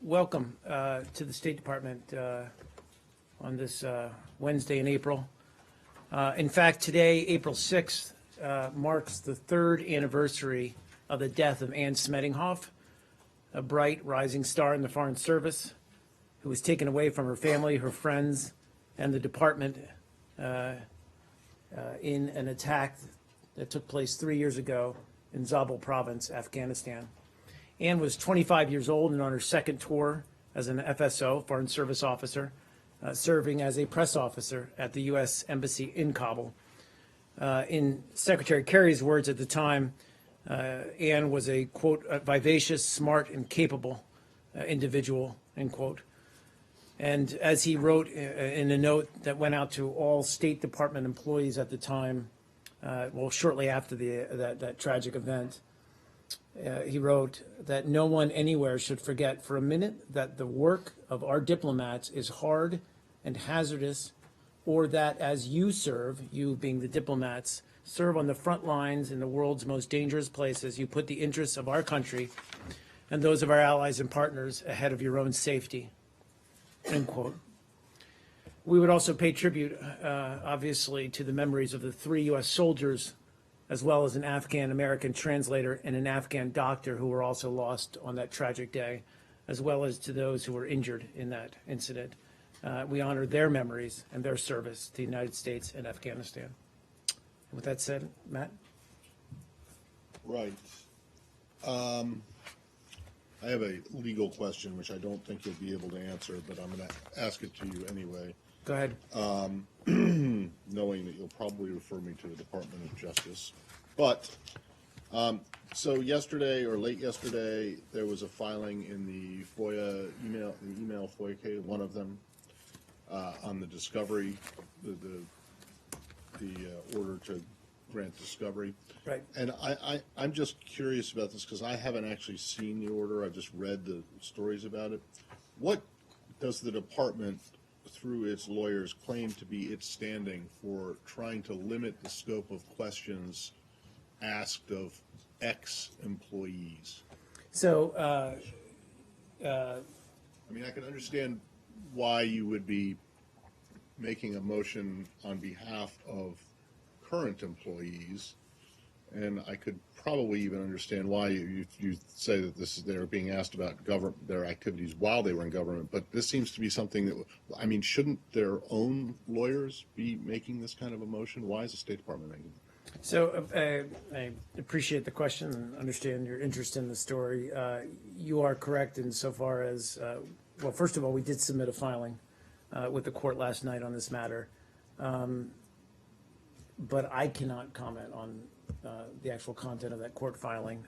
welcome to the State Department on this Wednesday in April. In fact, today, April 6th, marks the third anniversary of the death of Anne Smedinghoff, a bright rising star in the Foreign Service, who was taken away from her family, her friends, and the department in an attack that took place 3 years ago in Zabul province, Afghanistan. Anne was 25 years old and on her second tour as an FSO, Foreign Service officer, serving as a press officer at the U.S. Embassy in Kabul. In Secretary Kerry's words at the time, Anne was a, quote, vivacious, smart, and capable individual, end quote. And as he wrote in a note that went out to all State Department employees at the time, well, shortly after that tragic event, he wrote that no one anywhere should forget for a minute that the work of our diplomats is hard and hazardous, or that as you serve, you being the diplomats, serve on the front lines in the world's most dangerous places, you put the interests of our country and those of our allies and partners ahead of your own safety, end quote. We would also pay tribute, obviously, to the memories of the 3 U.S. soldiers, as well as an Afghan-American translator and an Afghan doctor who were also lost on that tragic day, as well as to those who were injured in that incident. We honor their memories and their service to the United States and Afghanistan. And with that said, Matt? Right. I have a legal question, which I don't think you'll be able to answer, but I'm going to ask it to you anyway. Go ahead. Knowing that you'll probably refer me to the Department of Justice. But, so yesterday or late yesterday, there was a filing in the FOIA email FOIA case, one of them, on the discovery, the order to grant discovery. Right. And I'm just curious about this because I haven't actually seen the order. I've just read the stories about it. What does the department, through its lawyers, claim to be its standing for trying to limit the scope of questions asked of ex-employees? So, I mean, I can understand why you would be making a motion on behalf of current employees, and I could probably even understand why you say that they're being asked about their activities while they were in government, but this seems to be something that, I mean, shouldn't their own lawyers be making this kind of a motion? Why is the State Department making it? So I appreciate the question and understand your interest in the story. You are correct insofar as, well, first of all, we did submit a filing with the court last night on this matter, but I cannot comment on the actual content of that court filing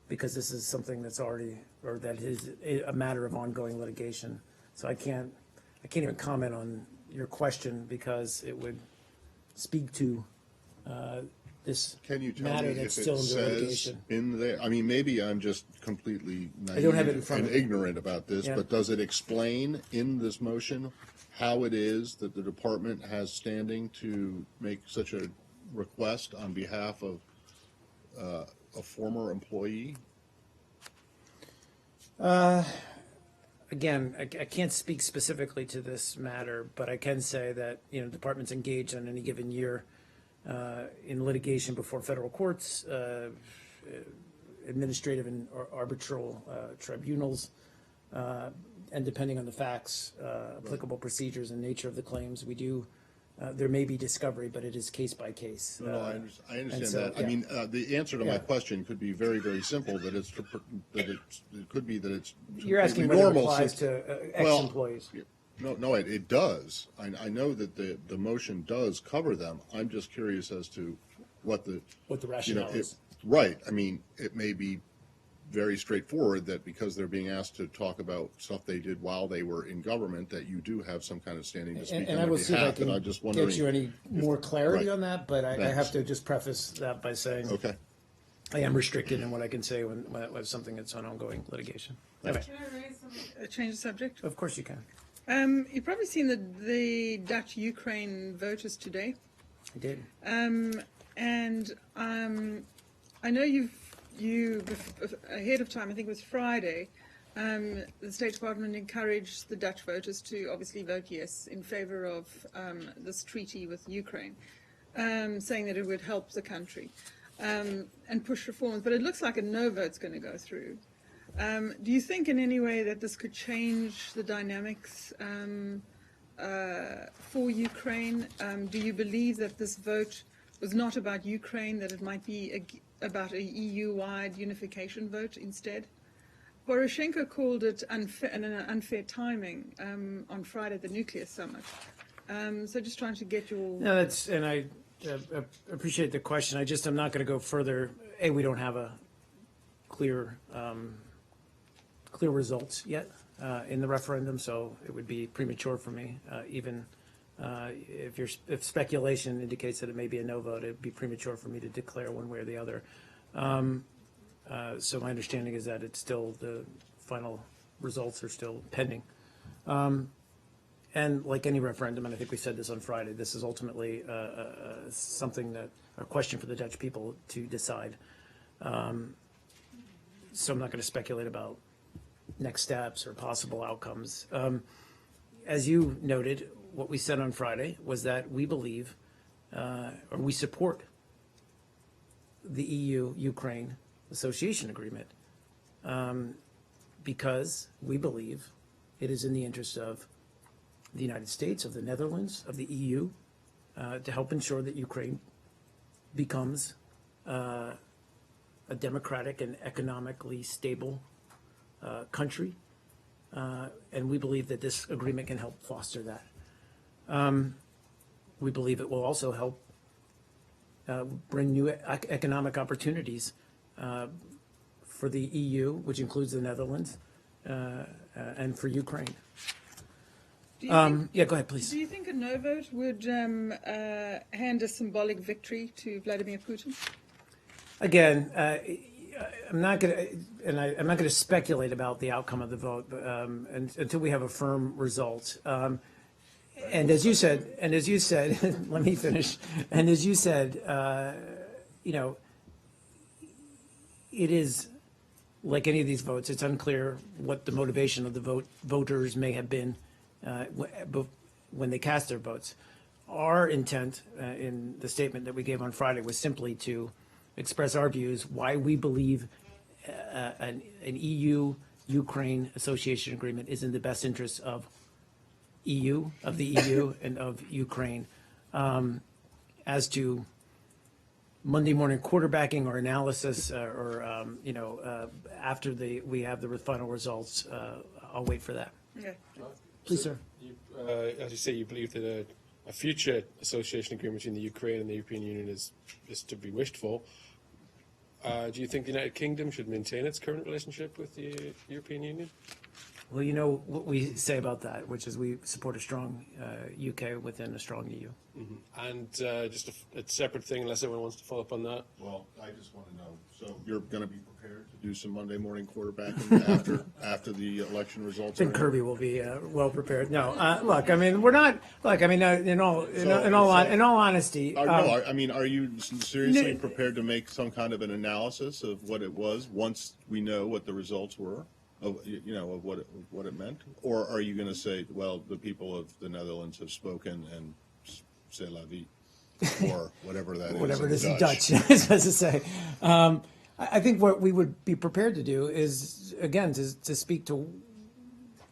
because this is something that's already, or that is a matter of ongoing litigation. So I can't even comment on your question because it would speak to this Can you tell matter me that's if still it in says litigation. in there? I mean, maybe I'm just completely naive I don't have it in front and of me. ignorant about this, Yeah. but does it explain in this motion how it is that the department has standing to make such a request on behalf of a former employee? Again, I can't speak specifically to this matter, but I can say that, you know, departments engaged in any given year in litigation before federal courts, administrative and arbitral tribunals, and depending on the facts, applicable procedures and nature of the claims, we do. There may be discovery, but it is case by case. No, I understand so, that. yeah. I mean, the answer to my question could be very, very simple. That it could be that it's You're asking completely whether it normal applies to ex-employees. No, it does. I know that the motion does cover them. I'm just curious as to what the rationale is. Right. I mean, it may be very straightforward that because they're being asked to talk about stuff they did while they were in government, that you do have some kind of standing to speak on And I their will see if I behalf. And I'm can just wondering get you any more clarity right. on that, but I Thanks. have to just preface that by saying Okay. I am restricted in what I can say when it's something that's on ongoing litigation. Okay. Can I raise change the subject? Of course you can. You've probably seen the Dutch-Ukraine voters today. I did. And I know you ahead of time, I think it was Friday, the State Department encouraged the Dutch voters to obviously vote yes in favor of this treaty with Ukraine, saying that it would help the country and push reforms. But it looks like a no vote's going to go through. Do you think in any way that this could change the dynamics for Ukraine? Do you believe that this vote was not about Ukraine, that it might be about a EU-wide unification vote instead? Poroshenko called it unfair timing on Friday at the nuclear summit. So just trying to get your... No, and I appreciate the question. I'm not going to go further. We don't have a clear results yet in the referendum, so it would be premature for me. Even if speculation indicates that it may be a no vote, it'd be premature for me to declare one way or the other. So my understanding is that it's still, the final results are still pending. And like any referendum, and I think we said this on Friday, this is ultimately a question for the Dutch people to decide. So I'm not going to speculate about next steps or possible outcomes. As you noted, what we said on Friday was that we believe, or we support the EU-Ukraine Association Agreement because we believe it is in the interest of the United States, of the Netherlands, of the EU, to help ensure that Ukraine becomes a democratic and economically stable country. And we believe that this agreement can help foster that. We believe it will also help bring new economic opportunities for the EU, which includes the Netherlands, and for Ukraine. Yeah, go ahead, please. Do you think a no vote would hand a symbolic victory to Vladimir Putin? Again, I'm not going to, and I'm not going to speculate about the outcome of the vote until we have a firm result. And as you said, let me finish. And as you said, it is like any of these votes. It's unclear what the motivation of the voters may have been when they cast their votes. Our intent in the statement that we gave on Friday was simply to express our views, why we believe an EU-Ukraine association agreement is in the best interest of the EU and of Ukraine. As to Monday morning quarterbacking or analysis after we have the final results, I'll wait for that. Okay. Please, sir. As you say, you believe that a future association agreement between the Ukraine and the European Union is to be wished for. Do you think the United Kingdom should maintain its current relationship with the European Union? Well, you know what we say about that, which is we support a strong UK within a strong EU. Mm-hmm. And just a separate thing, unless anyone wants to follow up on that. Well, I just want to know, so you're going to be prepared to do some Monday morning quarterbacking after the election results? I think Kirby will be well prepared. No, look, I mean, we're not. Look, I mean, in all honesty, are you seriously prepared to make some kind of an analysis of what it was once we know what the results were, of what it meant, or are you going to say, well, the people of the Netherlands have spoken and c'est la vie, or whatever that is? Whatever it is in Dutch, as to say. I think what we would be prepared to do is, again, to speak to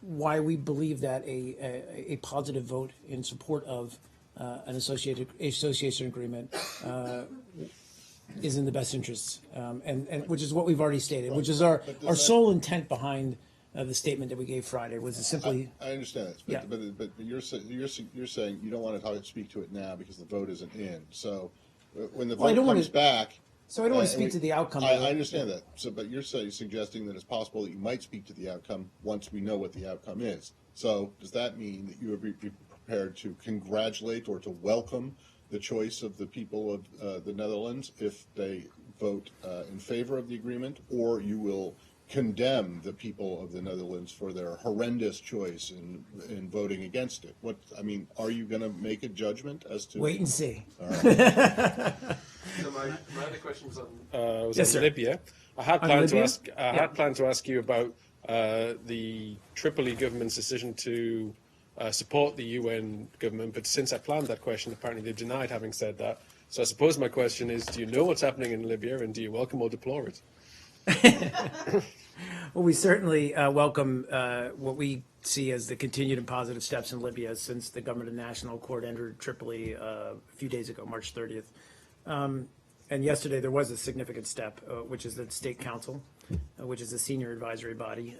why we believe that a positive vote in support of an association agreement is in the best interests, and which is what we've already stated, which is our sole intent behind the statement that we gave Friday, was to simply. I understand that, but you're saying you don't want to speak to it now because the vote isn't in. So when the vote comes back. So I don't want to speak to the outcome. I understand that. So, but you're suggesting that it's possible that you might speak to the outcome once we know what the outcome is. So does that mean that you would be prepared to congratulate or to welcome the choice of the people of the Netherlands if they vote in favor of the agreement, or you will condemn the people of the Netherlands for their horrendous choice in voting against it? Are you going to make a judgment as to? Wait and see. All right. So my other question was on Yes, sir. Libya. I had planned to ask you about the Tripoli government's decision to support the UN government, but since I planned that question, apparently they've denied having said that. So I suppose my question is, do you know what's happening in Libya, and do you welcome or deplore it? Well, we certainly welcome what we see as the continued and positive steps in Libya since the Government of National Accord entered Tripoli a few days ago, March 30th. And yesterday there was a significant step, which is the State Council, which is a senior advisory body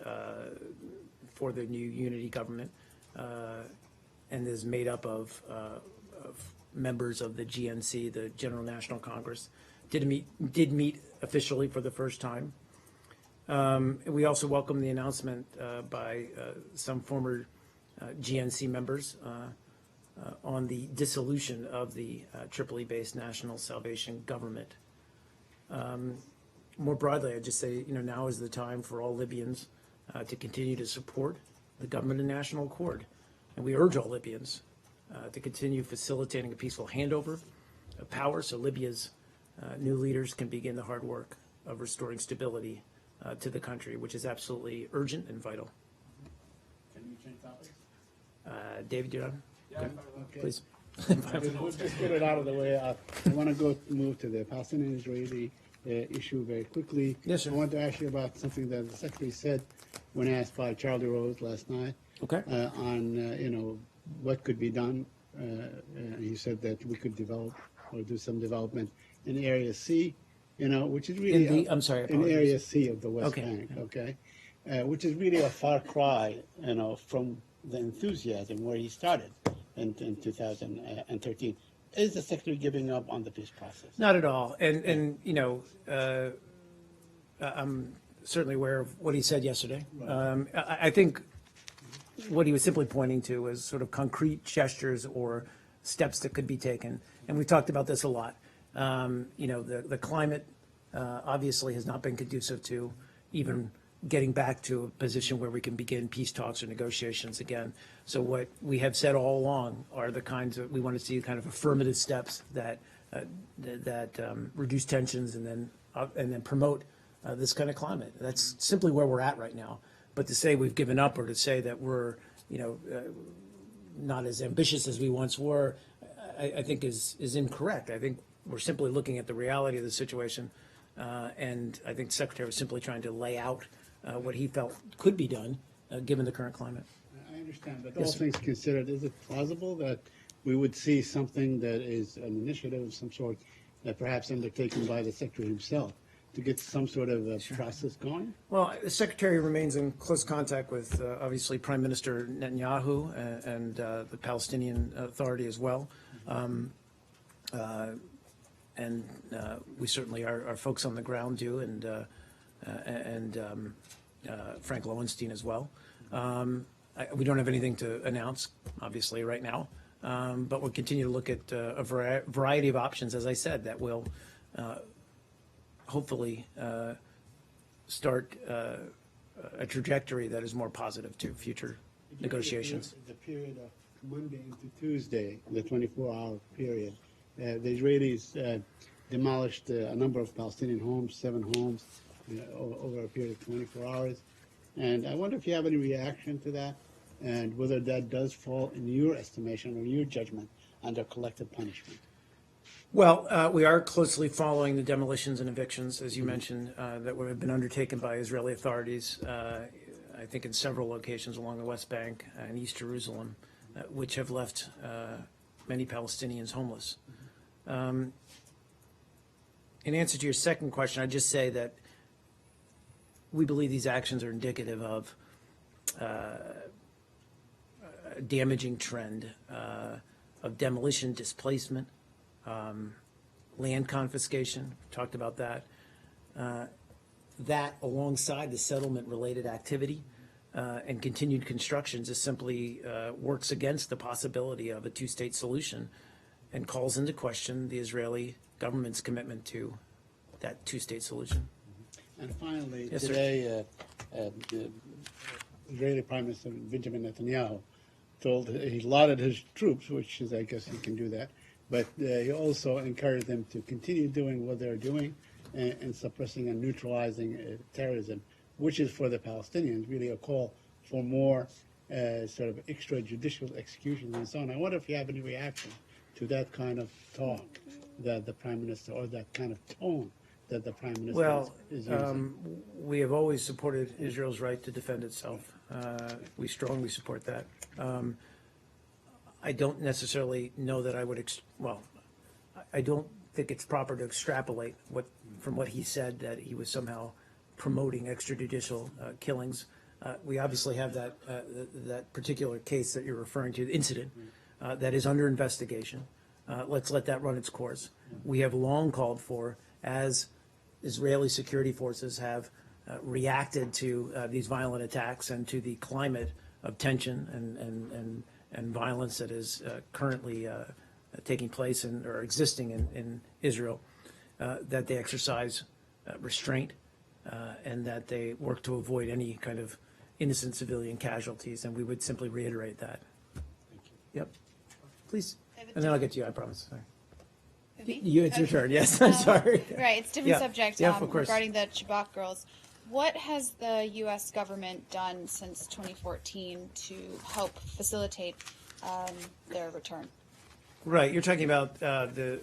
for the new unity government, and is made up of members of the GNC, the General National Congress, did meet officially for the first time. We also welcome the announcement by some former GNC members on the dissolution of the Tripoli-based National Salvation Government. More broadly, I'd just say, now is the time for all Libyans to continue to support the Government of National Accord. And we urge all Libyans to continue facilitating a peaceful handover of power so Libya's new leaders can begin the hard work of restoring stability to the country, which is absolutely urgent and vital. Can we change topics? David, you're on? Okay. Please. We'll just get it out of the way. I want to move to the Palestinian-Israeli issue very quickly. Yes, sir. I want to ask you about something that the Secretary said when asked by Charlie Rose last night Okay. on what could be done. He said that we could develop or do some development in Area C, which is really I'm sorry, in apologies. Area C of the West Okay. Bank, okay, which is really a far cry, from the enthusiasm where he started in 2013. Is the Secretary giving up on the peace process? Not at all. And I'm certainly aware of what he said yesterday. I think what he was simply pointing to was sort of concrete gestures or steps that could be taken. And we've talked about this a lot. The climate obviously has not been conducive to even getting back to a position where we can begin peace talks or negotiations again. So what we have said all along are the kinds of, we want to see kind of affirmative steps that reduce tensions and then promote this kind of climate. That's simply where we're at right now. But to say we've given up or to say that we're, not as ambitious as we once were, I think is incorrect. I think we're simply looking at the reality of the situation. And I think the Secretary was simply trying to lay out what he felt could be done given the current climate. I understand, but Yes, all sir. things considered, is it plausible that we would see something that is an initiative of some sort, perhaps undertaken by the Secretary himself, to get some sort of a process going? Well, the Secretary remains in close contact with, obviously, Prime Minister Netanyahu and the Palestinian Authority as well. And we certainly, our folks on the ground do, and Frank Lowenstein as well. We don't have anything to announce, obviously, right now, but we'll continue to look at a variety of options, as I said, that will hopefully start a trajectory that is more positive to future negotiations. The period of Monday into Tuesday, the 24-hour period, the Israelis demolished a number of Palestinian homes, 7 homes, over a period of 24 hours. And I wonder if you have any reaction to that, and whether that does fall, in your estimation or your judgment, under collective punishment. Well, we are closely following the demolitions and evictions, as you mentioned, that have been undertaken by Israeli authorities, I think in several locations along the West Bank and East Jerusalem, which have left many Palestinians homeless. In answer to your second question, I'd just say that we believe these actions are indicative of a damaging trend of demolition, displacement, land confiscation, talked about that. That alongside the settlement-related activity and continued constructions is simply works against the possibility of a two-state solution and calls into question the Israeli government's commitment to that two-state solution. And finally, Yes, sir. today, the Israeli Prime Minister Benjamin Netanyahu he lauded his troops, which is, I guess he can do that, but he also encouraged them to continue doing what they're doing and suppressing and neutralizing terrorism which is for the Palestinians, really a call for more sort of extrajudicial executions and so on. I wonder if you have any reaction to that kind of talk that the Prime Minister, or that kind of tone that the Prime Minister Well, is using. we have always supported Israel's right to defend itself. We strongly support that. I don't necessarily know that I would, I don't think it's proper to extrapolate from what he said, that he was somehow promoting extrajudicial killings. We obviously have that particular case that you're referring to, the incident, that is under investigation. Let's let that run its course. We have long called for, as Israeli security forces have reacted to these violent attacks and to the climate of tension and violence that is currently taking place or existing in Israel, that they exercise restraint and that they work to avoid any kind of innocent civilian casualties, and we would simply reiterate that. Yep. Please. And then I'll get to you, I promise. Sorry. It's your turn. Yes, I'm sorry. Right, it's a different Yeah. subject Yeah, of course. regarding the Chibok girls. What has the U.S. government done since 2014 to help facilitate their return? Right, you're talking about the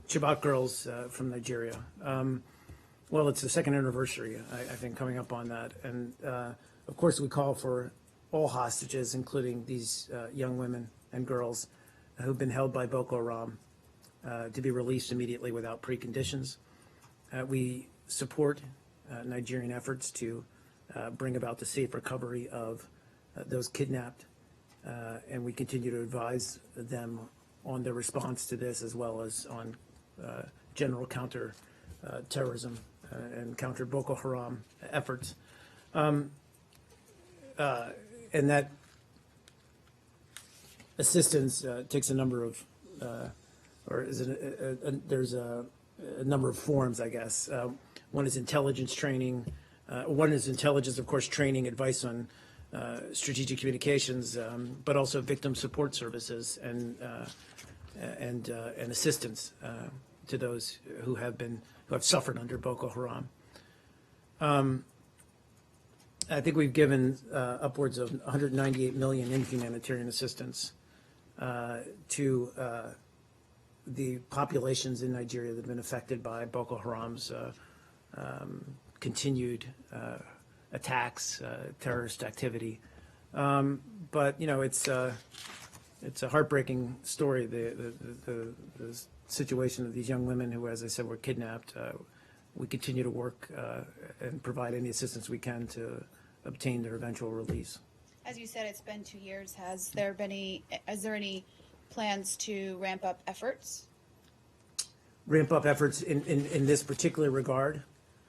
Chibok girls from Nigeria. Well, it's the second anniversary, I think, coming up on that, and of course we call for all hostages, including these young women and girls who've been held by Boko Haram, to be released immediately without preconditions. We support Nigerian efforts to bring about the safe recovery of those kidnapped, and we continue to advise them on their response to this, as well as on general counter terrorism and counter Boko Haram efforts. And that assistance takes a number of, there's a number of forms, I guess. One is intelligence training. One is intelligence, of course, training, advice on strategic communications, but also victim support services and assistance to those who have suffered under Boko Haram. I think we've given upwards of 198 million in humanitarian assistance to the populations in Nigeria that have been affected by Boko Haram's continued attacks, terrorist activity. But you know, it's a heartbreaking story. The situation of these young women who, as I said, were kidnapped. We continue to work and provide any assistance we can to obtain their eventual release. As you said, it's been 2 years. Is there any plans to ramp up efforts? Ramp up efforts in this particular regard?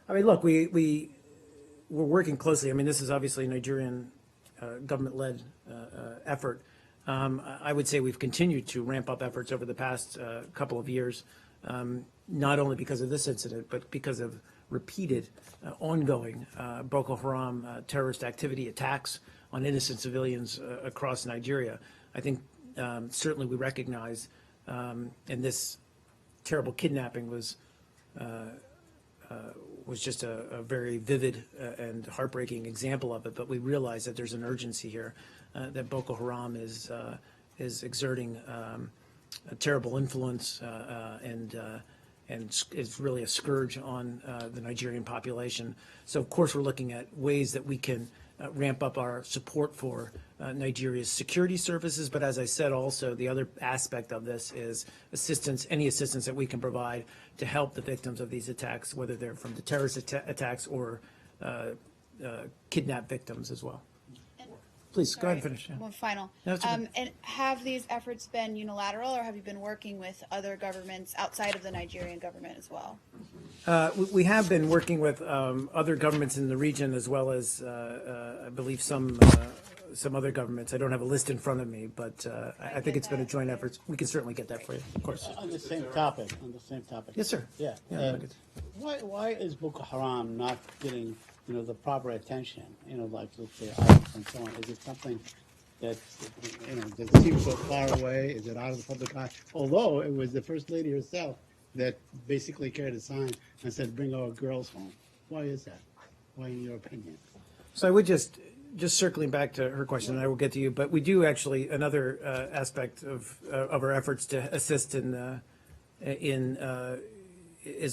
I mean, look, we're working closely. I mean, this is obviously a Nigerian government-led effort. I would say we've continued to ramp up efforts over the past couple of years, not only because of this incident, but because of repeated, ongoing Boko Haram terrorist activity, attacks on innocent civilians across Nigeria. I think certainly we recognize, and this terrible kidnapping was just a very vivid and heartbreaking example of it. But we realize that there's an urgency here, that Boko Haram is exerting a terrible influence and is really a scourge on the Nigerian population. So of course we're looking at ways that we can ramp up our support for Nigeria's security services. But as I said, also the other aspect of this is assistance, any assistance that we can provide to help the victims of these attacks, whether they're from the terrorist attacks or kidnapped victims as well. Please, go ahead and finish. Yeah. One final. No, that's okay. And have these efforts been unilateral, or have you been working with other governments outside of the Nigerian government as well? We have been working with other governments in the region, as well as, I believe, some other governments. I don't have a list in front of me, but I think it's been a joint effort. We can certainly get that for you, of course. On the same topic. Yes, sir. Yeah. Yeah, Why is Boko Haram not getting, the proper attention? Like, let's say, ISIS and so on. Is it something that, that seems so far away? Is it out of the public eye? Although it was the First Lady herself that basically carried a sign and said, "Bring our girls home." Why is that? Why, in your opinion? So I would just circling back to her question, and I will get to you, but we do actually, another aspect of our efforts to assist is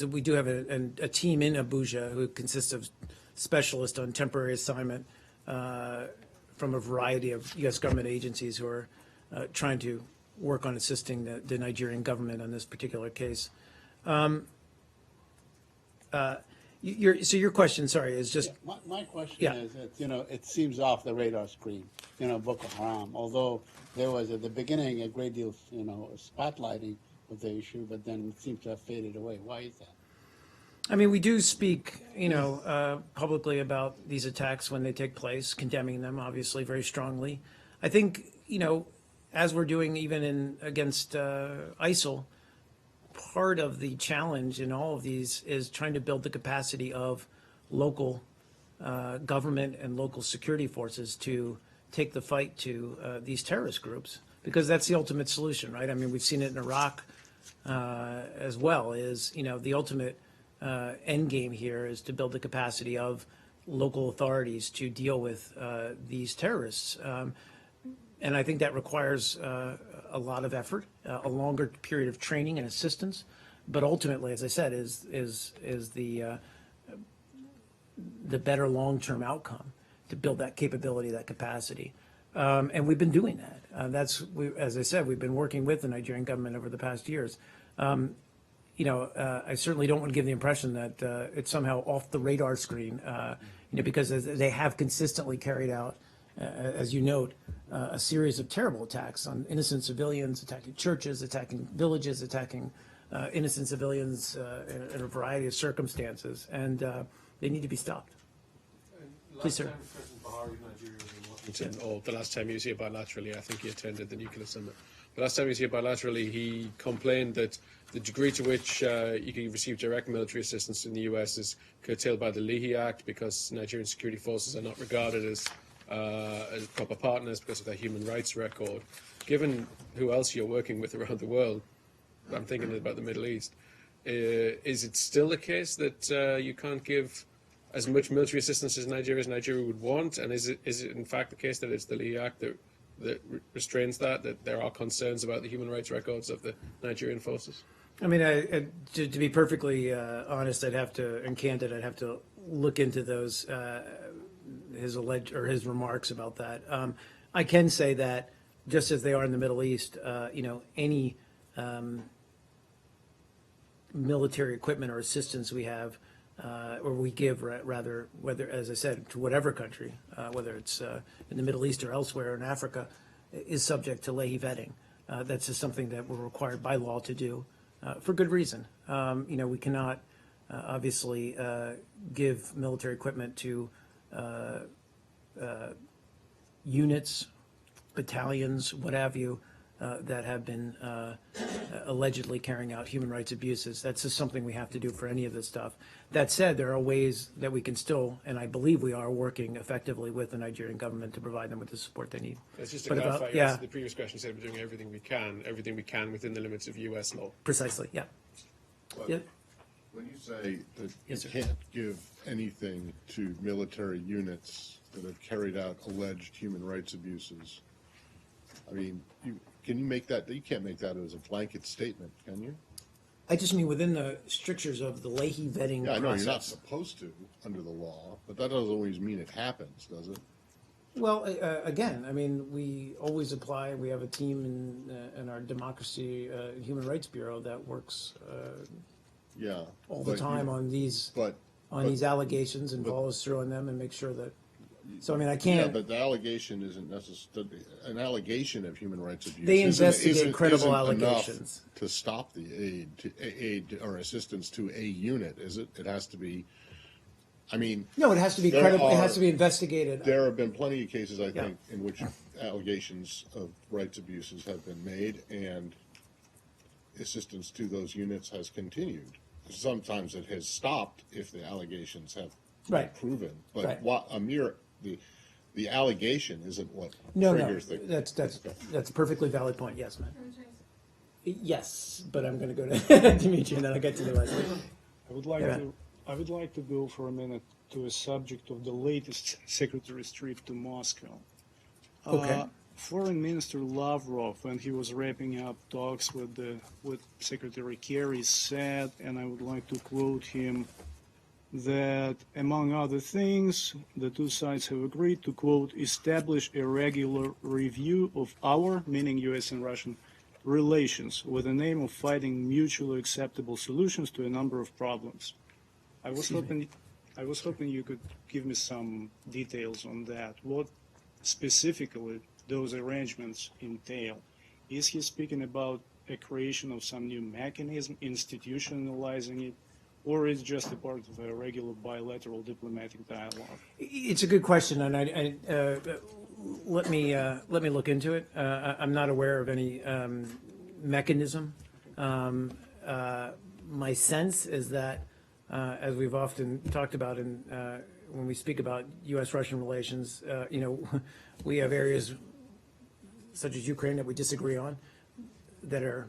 that we do have a team in Abuja who consists of specialists on temporary assignment from a variety of U.S. government agencies who are trying to work on assisting the Nigerian government on this particular case. So your question, sorry, is just, My question Yeah. is that, it seems off the radar screen, Boko Haram, although there was at the beginning a great deal, spotlighting of the issue, but then it seems to have faded away. Why is that? I mean, we do speak, publicly about these attacks when they take place, condemning them, obviously, very strongly. I think, as we're doing even against ISIL, part of the challenge in all of these is trying to build the capacity of local government and local security forces to take the fight to these terrorist groups, because that's the ultimate solution, right? I mean, we've seen it in Iraq as well, is, the ultimate end game here is to build the capacity of local authorities to deal with these terrorists. And I think that requires a lot of effort, a longer period of training and assistance. But ultimately, as I said, is the better long-term outcome to build that capability, that capacity. And we've been doing that. As I said, we've been working with the Nigerian government over the past years. I certainly don't want to give the impression that it's somehow off the radar screen, because they have consistently carried out, as you note, a series of terrible attacks on innocent civilians, attacking churches, attacking villages, attacking innocent civilians in a variety of circumstances, and they need to be stopped. Please, sir. President Buhari of Nigeria was in Washington, or the last time he was here bilaterally, I think he attended the nuclear summit. The last time he was here bilaterally, he complained that the degree to which you can receive direct military assistance in the US is curtailed by the Leahy Act, because Nigerian security forces are not regarded as proper partners because of their human rights record. Given who else you're working with around the world, I'm thinking about the Middle East, is it still the case that you can't give as much military assistance as Nigeria would want? And is it in fact the case that it's the Leahy Act that restrains that there are concerns about the human rights records of the Nigerian forces? I mean, to be perfectly honest, and candid, I'd have to look into those his remarks about that. I can say that just as they are in the Middle East, any military equipment or assistance we have, or we give, rather, whether, as I said, to whatever country, whether it's in the Middle East or elsewhere in Africa, is subject to Leahy vetting. That's just something that we're required by law to do, for good reason. We cannot obviously give military equipment to units, battalions, what have you, that have been allegedly carrying out human rights abuses. That's just something we have to do for any of this stuff. That said, there are ways that we can still, and I believe we are, working effectively with the Nigerian government to provide them with the support they need. It's just to But clarify, about- you yeah. answered the previous question, said we're doing everything we can within the limits of US law. Precisely, yeah. But Yeah. when you say that Yes, you sir. can't give anything to military units that have carried out alleged human rights abuses, I mean, can you make that? You can't make that as a blanket statement, can you? I just mean within the strictures of the Leahy vetting Yeah, I know you're not process. supposed to under the law, but that doesn't always mean it happens, does it? Well, again, I mean, we always apply. We have a team in our Democracy Human Rights Bureau that works Yeah. all the but time you- on these But these allegations and follows through on them and makes sure that. So I mean, I yeah, can't. but the allegation isn't necessarily an allegation of human rights abuse. They isn't- investigate credible isn't enough allegations. to stop the aid or assistance to a unit, is it? It has to be. I mean, No, it has to be There credible. It are- has to be investigated. there have been plenty of cases, I Yeah. think, in which allegations of rights abuses have been made, and assistance to those units has continued. Sometimes it has stopped if the allegations have been Right. proven, but Right. the allegation isn't what No, triggers the. that's a perfectly valid point. Yes, man. Yes, but I'm going to go to Dimitri and then I'll get to the rest. I would like Yeah. to I would like to go for a minute to a subject of the latest secretary's trip to Moscow. Okay. Foreign Minister Lavrov, when he was wrapping up talks with Secretary Kerry, said, and I would like to quote him, that among other things, the two sides have agreed to, quote, establish a regular review of our, meaning U.S. and Russian, relations with the aim of finding mutually acceptable solutions to a number of problems. I was hoping you could give me some details on that. What specifically those arrangements entail? Is he speaking about a creation of some new mechanism, institutionalizing it, or is just a part of a regular bilateral diplomatic dialogue? It's a good question, and let me look into it. I'm not aware of any mechanism. My sense is that, as we've often talked about when we speak about U.S.-Russian relations, we have areas such as Ukraine that we disagree on, that are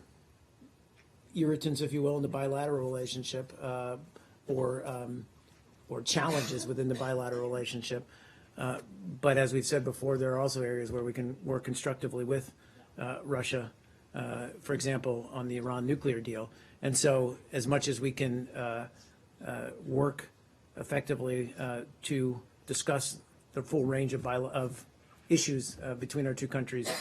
irritants, if you will, in the bilateral relationship, or challenges within the bilateral relationship. But as we've said before, there are also areas where we can work constructively with Russia, for example, on the Iran nuclear deal. And so as much as we can work effectively to discuss the full range of issues between our two countries,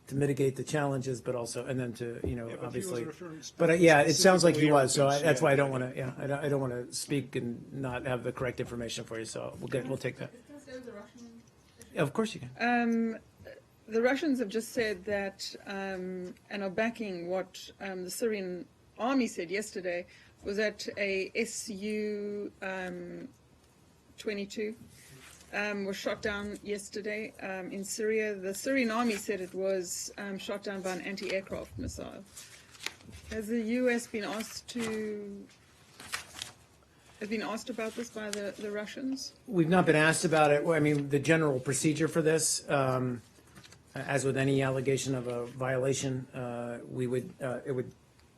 to mitigate the challenges, but also, and then to, but obviously. he was referring But yeah, it sounds like he specifically was, so Europeans, that's why I yeah. don't want to, I don't want to speak and not have the correct information for you, so we'll take that. Of course you can. The Russians have just said that, and are backing what the Syrian army said yesterday, was that a Su-22 was shot down yesterday in Syria. The Syrian army said it was shot down by an anti-aircraft missile. Has the U.S. been asked about this by the Russians? We've not been asked about it. I mean, the general procedure for this, as with any allegation of a violation, it would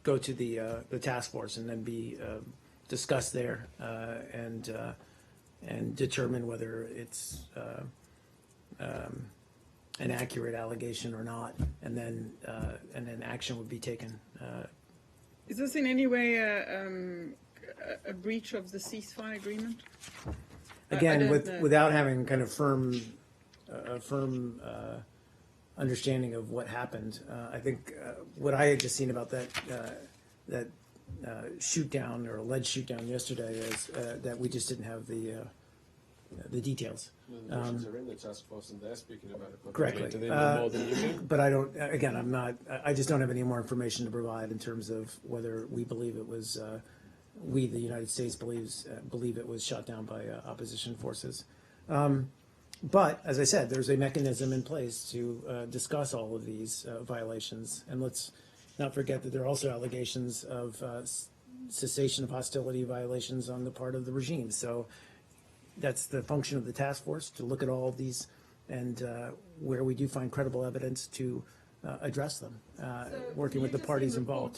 go to the task force and then be discussed there and determine whether it's an accurate allegation or not, and then action would be taken. Is this in any way a breach of the ceasefire agreement? I Again, don't know. without having kind of firm understanding of what happened, I think what I had just seen about that shoot down or alleged shoot down yesterday is that we just didn't have the details. The Russians are in the task force and they're speaking about it. Correctly. Do they know more than you do? But I don't. Again, I just don't have any more information to provide in terms of whether we believe it was. We, the United States, believe it was shot down by opposition forces. But as I said, there's a mechanism in place to discuss all of these violations, and let's not forget that there are also allegations of cessation of hostility violations on the part of the regime. So that's the function of the task force, to look at all of these and where we do find credible evidence to address them, working with the parties involved.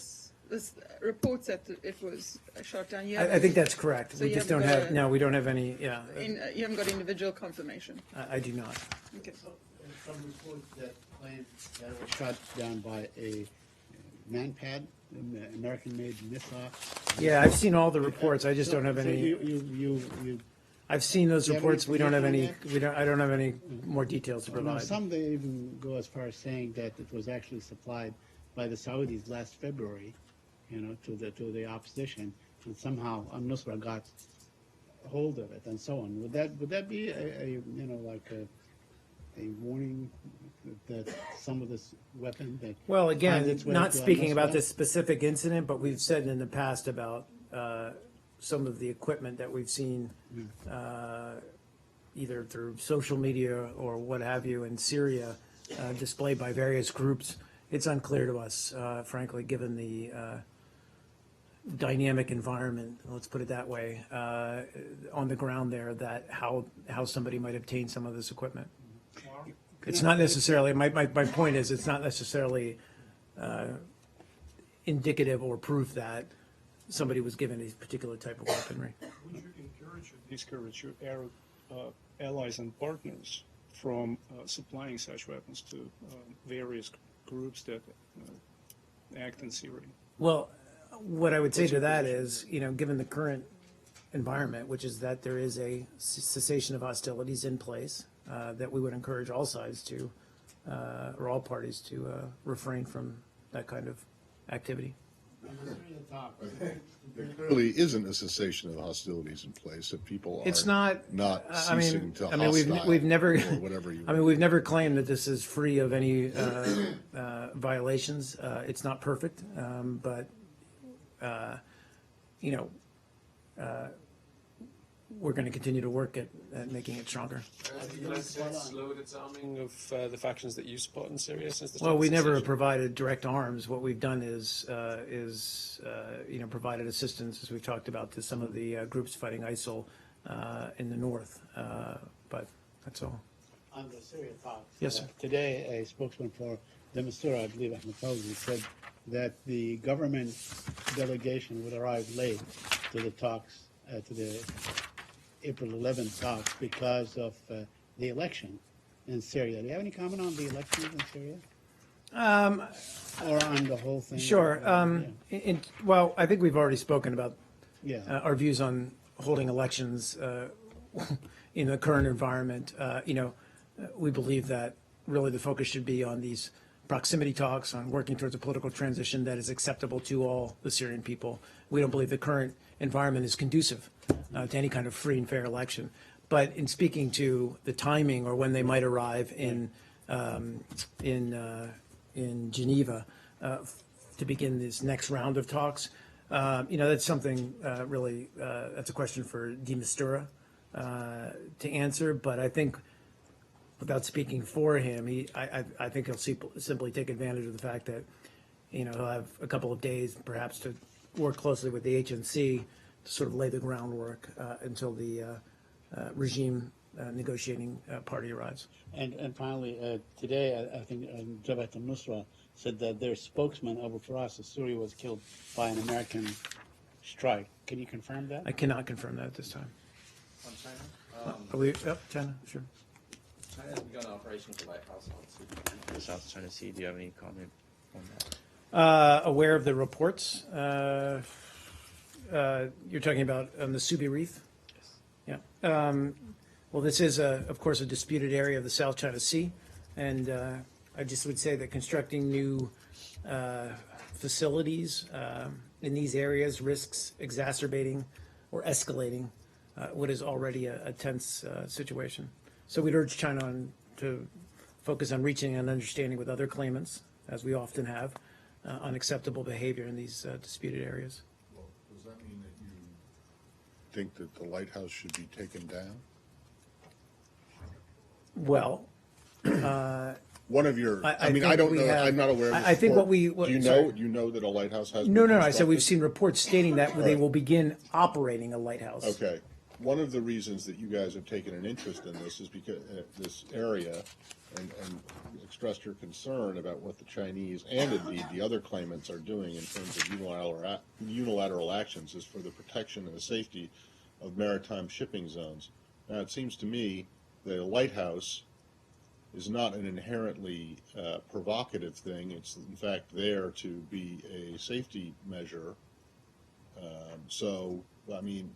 Reports that it was shot down. I think that's correct. So We you just haven't don't got have, a- no, we don't have any, yeah, You haven't got individual confirmation. I do not. Okay. Some reports that claim that it was shot down by a Manpad, an American-made missile. Yeah, I've seen all the reports, I just don't have So any, you I've seen those Do you have reports, any we don't have any, information I don't have any more details to know, provide. some they even go as far as saying that it was actually supplied by the Saudis last February, to the opposition, and somehow al-Nusra got hold of it and so on. Would that be a warning that some of this weapon that Well, finds again, its way not to speaking about al-Nusra? this specific incident, but we've said in the past about some of the equipment that we've seen either through social media or what have you in Syria displayed by various groups. It's unclear to us, frankly, given the dynamic environment, let's put it that way, on the ground there, that how somebody might obtain some of this equipment. It's not necessarily, my point is, it's not necessarily indicative or proof that somebody was given a particular type of weaponry. Would you encourage or discourage your Arab allies and partners from supplying such weapons to various groups that act in Syria? Well, what I would say to that is, given the current environment, which is that there is a cessation of hostilities in place, that we would encourage all sides to, or all parties to refrain from that kind of activity. There clearly isn't a cessation of hostilities in place, if people are It's not. ceasing to we've never. or whatever you. We've never claimed that this is free of any violations. It's not perfect, but we're going to continue to work at making it stronger. Slow the disarming of the factions that you support in Syria since the start Well, of we the never cessation? provided direct arms. What we've done is provided assistance, as we've talked about, to some of the groups fighting ISIL in the north. But that's all. On the Syria talks. Yes, sir. Today, a spokesman for the Mistura, I believe, Ahmed Fawzi, said that the government delegation would arrive late to the talks, to the April 11th talks, because of the election in Syria. Do you have any comment on the elections in Syria? Or on the whole thing? Sure. Yeah. Well, I think we've already spoken about Yeah. our views on holding elections in the current environment. We believe that really the focus should be on these proximity talks, on working towards a political transition that is acceptable to all the Syrian people. We don't believe the current environment is conducive to any kind of free and fair election. But in speaking to the timing or when they might arrive in Geneva to begin this next round of talks, that's something really that's a question for de Mistura to answer. But I think, without speaking for him, I think he'll simply take advantage of the fact that he'll have a couple of days perhaps to work closely with the HNC to sort of lay the groundwork until the regime negotiating party arrives. And finally, today, I think Jabhat al-Nusra said that their spokesman, Abu Firas of Syria, was killed by an American strike. Can you confirm that? I cannot confirm that at this time. On China? Are we, China, sure. China has begun operation of the Lighthouse on the South China Sea. Do you have any comment on that? Aware of the reports. You're talking about on the Subi Reef? Yes. Yeah. Well, this is, of course, a disputed area of the South China Sea. And I just would say that constructing new facilities in these areas risks exacerbating or escalating what is already a tense situation. So we'd urge China to focus on reaching an understanding with other claimants, as we often have, on acceptable behavior in these disputed areas. Well, does that mean that you think that the lighthouse should be taken down? Well, One of your, I I mean, think I don't we know, have- I'm not aware of this I think what report. we- Do sorry. you know that a lighthouse has? no, been I said we've constructed? seen reports stating that they Right. will begin operating a lighthouse. Okay. One of the reasons that you guys have taken an interest in this is because this area and expressed your concern about what the Chinese and indeed the other claimants are doing in terms of unilateral actions is for the protection and the safety of maritime shipping zones. Now, it seems to me that a lighthouse is not an inherently provocative thing. It's in fact there to be a safety measure. So, I mean,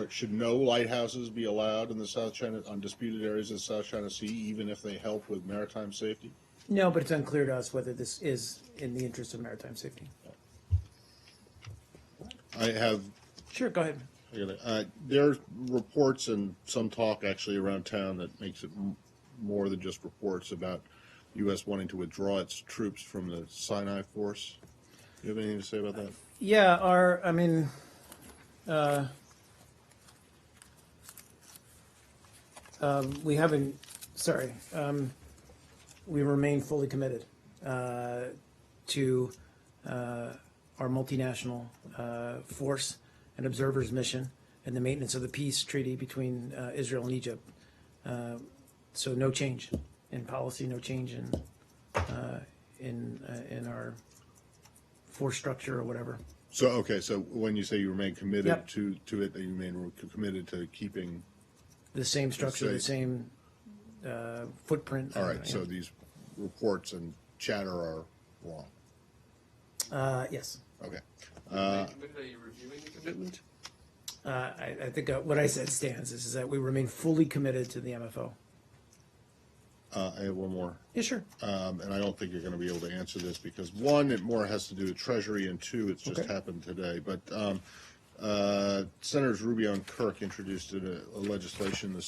should no lighthouses be allowed in the South China, on disputed areas of the South China Sea, even if they help with maritime safety? No, but it's unclear to us whether this is in the interest of maritime safety. I have, Sure, go ahead. there are reports and some talk actually around town that makes it more than just reports about U.S. wanting to withdraw its troops from the Sinai Force. Do you have anything to say about that? Yeah, we haven't, we remain fully committed to our multinational force and observers mission and the maintenance of the peace treaty between Israel and Egypt. So no change in policy, no change in our force structure or whatever. So, okay, so when you say you remain committed Yep. to it, that you remain committed to keeping, The same structure, the say- same footprint. all right, so these reports and chatter are wrong. Yes. Okay. Are you reviewing the commitment? I think what I said stands, is that we remain fully committed to the MFO. I have one more. Yeah, sure. And I don't think you're going to be able to answer this because one, it more has to do with Treasury, and two, it's just Okay. happened today. But Senators Rubio and Kirk introduced a legislation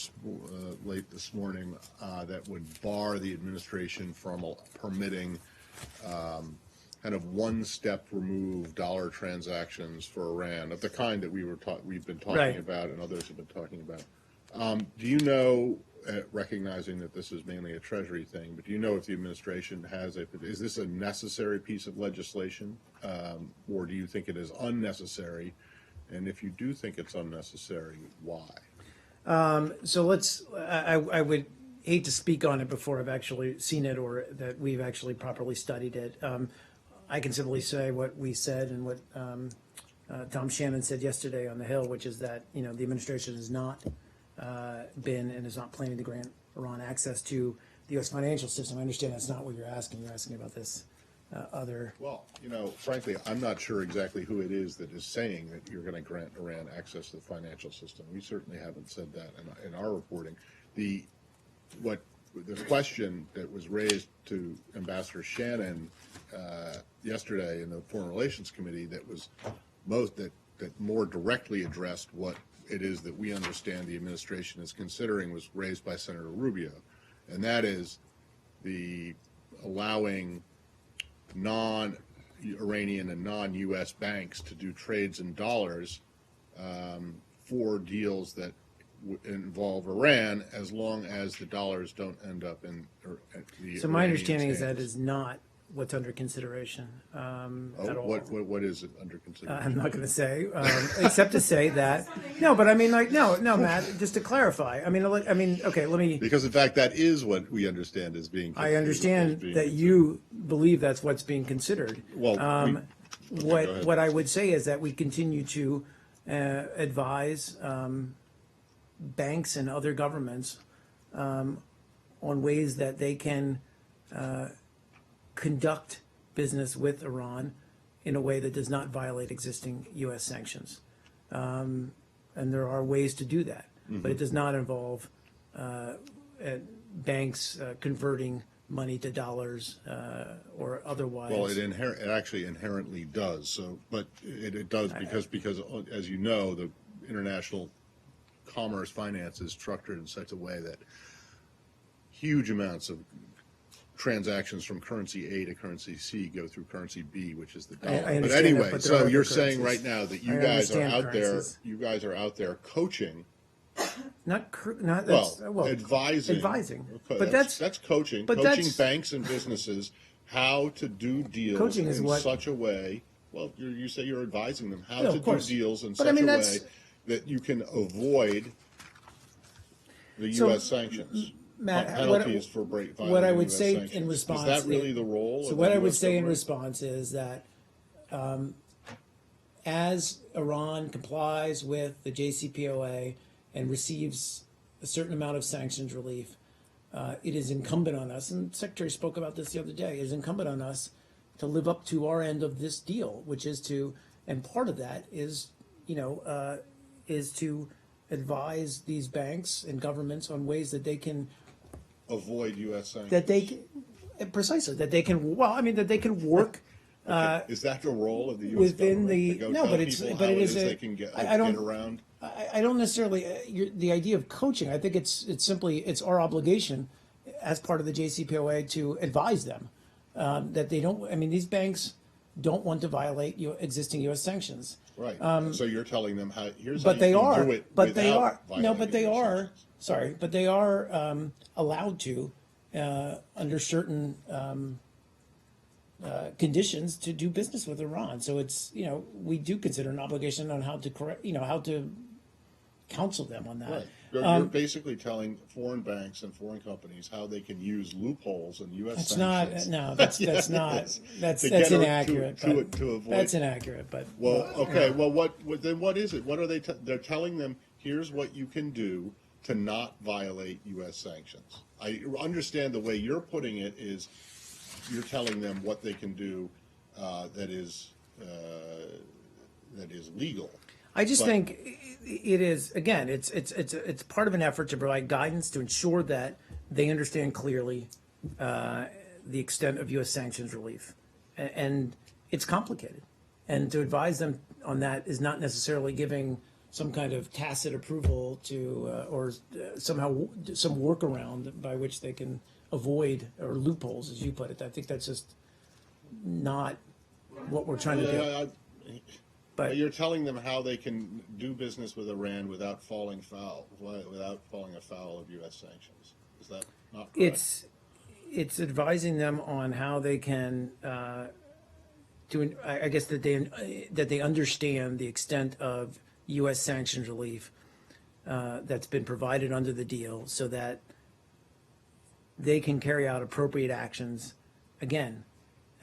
late this morning that would bar the administration from permitting kind of one-step removed dollar transactions for Iran of the kind that we've been talking Right. about and others have been talking about. Do you know? Recognizing that this is mainly a Treasury thing, but do you know if the administration is this a necessary piece of legislation, or do you think it is unnecessary? And if you do think it's unnecessary, why? So I would hate to speak on it before I've actually seen it or that we've actually properly studied it. I can simply say what we said and what Tom Shannon said yesterday on the Hill, which is that, the administration has not been and is not planning to grant Iran access to the U.S. financial system. I understand that's not what you're asking. You're asking about this other. Well, frankly, I'm not sure exactly who it is that is saying that you're going to grant Iran access to the financial system. We certainly haven't said that in our reporting. The question that was raised to Ambassador Shannon yesterday in the Foreign Relations Committee that was that more directly addressed what it is that we understand the administration is considering was raised by Senator Rubio, and that is the allowing non-Iranian and non-U.S. banks to do trades in dollars for deals that involve Iran, as long as the dollars don't end up in the. So my Iranian understanding is that hands. is not what's under consideration at all. What is it under consideration? I'm not going to say, except to say that no. But I mean, no, Matt. Just to clarify, okay. Let me. Because in fact, that is what we understand as being. I understand that you believe that's what's being considered. Well, go ahead. What I would say is that we continue to advise banks and other governments on ways that they can conduct business with Iran in a way that does not violate existing U.S. sanctions. And there are ways to do that, but it does not involve banks converting money to dollars or otherwise. Well, it actually inherently does. So, but it does because as you know, the international commerce finance is structured in such a way that huge amounts of transactions from currency A to currency C go through currency B, which is the dollar. I But understand that, anyway, but there are so other you're saying currencies. right now that I understand currencies. you guys are out there coaching, not well, advising. But that's coaching, but coaching that's- banks and businesses how to do deals Coaching is in what- such a way. Well, you say you're advising them how Yeah, to of course. do deals in But such I mean, a way that's- that you can avoid the So, U.S. sanctions. Matt, Penalties for violating what I would US say sanctions. in response. Is that really the role? So of what the I would US say in government? response is that as Iran complies with the JCPOA and receives a certain amount of sanctions relief, it is incumbent on us, and the Secretary spoke about this the other day, it is incumbent on us to live up to our end of this deal, which is to, and part of that is, is to advise these banks and governments on ways that they can Avoid U.S. sanctions. that they can, precisely that they can that they can work Is that the role of the U.S. within government? the to go no, tell but it's people but how it is they can get I don't around? I don't necessarily the idea of coaching. I think it's simply it's our obligation as part of the JCPOA to advise them that they don't. I mean, these banks don't want to violate existing U.S. sanctions. Right. So you're telling them here's But how they you can are. do it But they without are. No, violating but they US are. sanctions. Sorry, but they are allowed to, under certain conditions, to do business with Iran. So it's we do consider an obligation on how to correct, how to counsel them on that. Right. you're basically telling foreign banks and foreign companies how they can use loopholes in U.S. That's sanctions. not, no, that's Yes, it not, is. that's To get inaccurate. to but avoid. That's inaccurate, but. Well, okay. Well, then what is it? What are they? They're telling them, here's what you can do to not violate U.S. sanctions. I understand the way you're putting it is, you're telling them what they can do that is legal. I just But- think it is, again, it's part of an effort to provide guidance to ensure that they understand clearly the extent of U.S. sanctions relief. And it's complicated. And to advise them on that is not necessarily giving some kind of tacit approval to, or somehow some workaround by which they can avoid, or loopholes, as you put it. I think that's just not what we're trying to do. But You're telling them how they can do business with Iran without falling afoul of U.S. sanctions. Is that not correct? it's advising them on how they can, I guess that they understand the extent of U.S. sanctions relief that's been provided under the deal, so that they can carry out appropriate actions, again,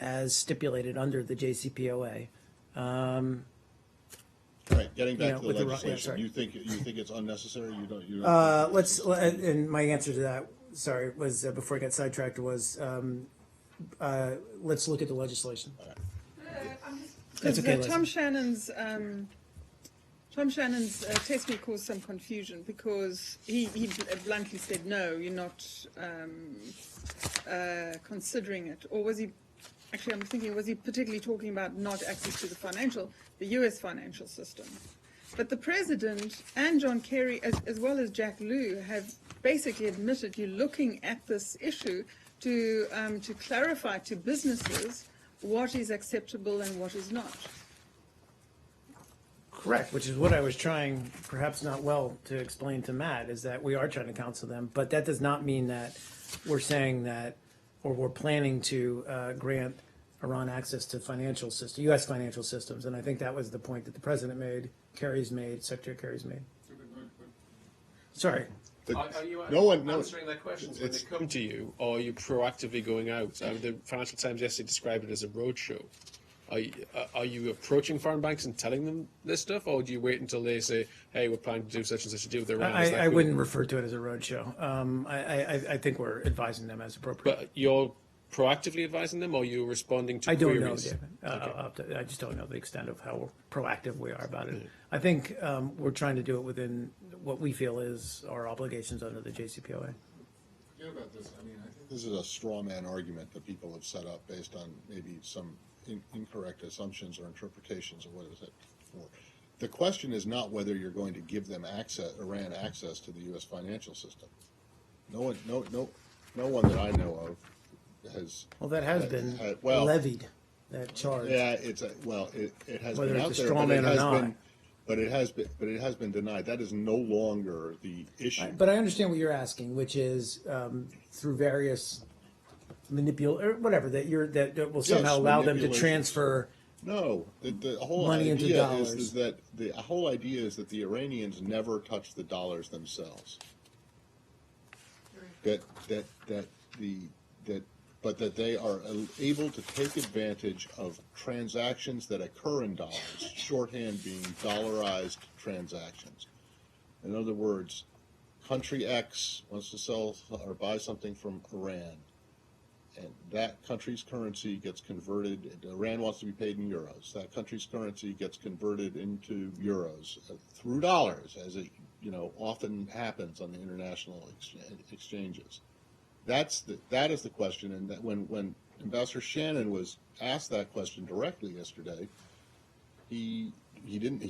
as stipulated under the JCPOA. Right, getting back know, to the with the- yeah, legislation, sorry. you think it's unnecessary? You don't. And my answer to that, sorry, was before I got sidetracked, was let's look at the legislation. That's okay, Leslie. Tom Shannon's testimony caused some confusion because he bluntly said, no, you're not considering it. Or was he, actually I'm thinking, was he particularly talking about not access to the US financial system? But the President and John Kerry, as well as Jack Lew, have basically admitted you're looking at this issue to clarify to businesses what is acceptable and what is not. Correct, which is what I was trying, perhaps not well, to explain to Matt, is that we are trying to counsel them, but that does not mean that we're saying that, or we're planning to grant Iran access to U.S. financial systems, and I think that was the point that the President made, Kerry's made, Secretary Kerry's made. Sorry. Are you No one- answering their questions when they come to you, or are you proactively going out? The Financial Times yesterday described it as a roadshow. Are you approaching foreign banks and telling them this stuff, or do you wait until they say, hey, we're planning to do such and such a deal with Iran? Is that I cool? wouldn't refer to it as a roadshow. I think we're advising them as appropriate. But you're proactively advising them, or you're responding to I don't know, queries? David. I just don't know the extent of how proactive we are about it. I think we're trying to do it within what we feel is our obligations under the JCPOA. About this, I think this is a straw man argument that people have set up based on maybe some incorrect assumptions or interpretations of what is it for. The question is not whether you're going to give them Iran access to the U.S. financial system. No one that I know of has. Well, that has been well, levied, that charge. Yeah, it has Whether been it's out a there, straw but it man or has not. been, but it has been denied. That is no longer the issue. But I understand what you're asking, which is through various or whatever that will somehow allow them to manipulation. transfer. No, the whole Money into idea dollars. is that the whole idea is that the Iranians never touch the dollars themselves. But that they are able to take advantage of transactions that occur in dollars, shorthand being dollarized transactions. In other words, country X wants to sell or buy something from Iran, and that country's currency gets converted. Iran wants to be paid in euros. That country's currency gets converted into euros through dollars, as it often happens on the international exchanges. That is the question, and that when Ambassador Shannon was asked that question directly yesterday, he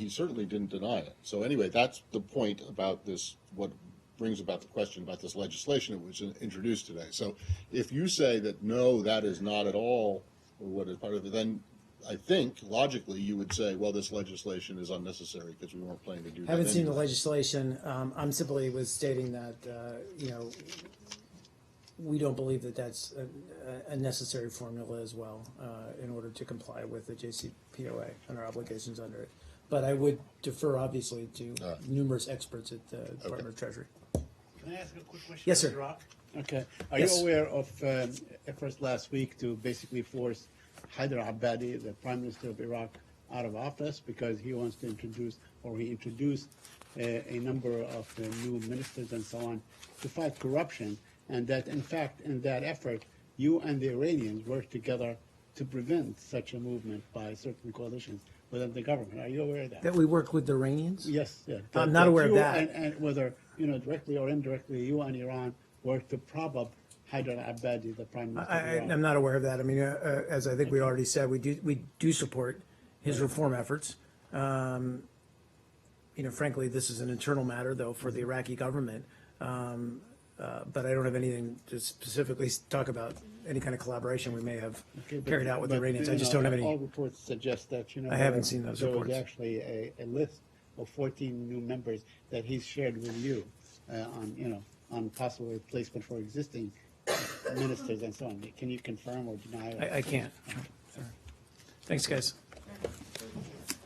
certainly didn't deny it. So anyway, that's the point about this. What brings about the question about this legislation that was introduced today. So if you say that no, that is not at all what is part of it, then I think logically you would say, well, this legislation is unnecessary because we weren't planning to do that. Haven't seen the anyway. legislation. I'm simply was stating that we don't believe that that's a necessary formula as well in order to comply with the JCPOA and our obligations under it. But I would defer, obviously, to All right. numerous experts at the Department of Treasury. Can I ask a quick question? Yes, sir. Mr. Rock? Okay. Are Yes. you aware of efforts last week to basically force Haider Abadi, the Prime Minister of Iraq, out of office because he wants to introduce, or he introduced a number of new ministers and so on to fight corruption, and that in fact in that effort you and the Iranians work together to prevent such a movement by certain coalitions within the government. Are you aware of that? That we work with the Iranians? Yes, yeah. I'm not aware of you that. And whether, directly or indirectly, you and Iran work to prop up Haider Abadi, the Prime Minister of Iran. I'm not aware of that. I mean, as I think we already said, we do support his reform efforts. Frankly, this is an internal matter, though, for the Iraqi government. But I don't have anything to specifically talk about any kind of collaboration we may have Okay, but- carried out with the but, Iranians. I just don't have All any. reports suggest that, I haven't seen those there reports. was actually a list of 14 new members that he's shared with you on possible replacement for existing ministers and so on. Can you confirm or deny? I can't. Thanks, guys.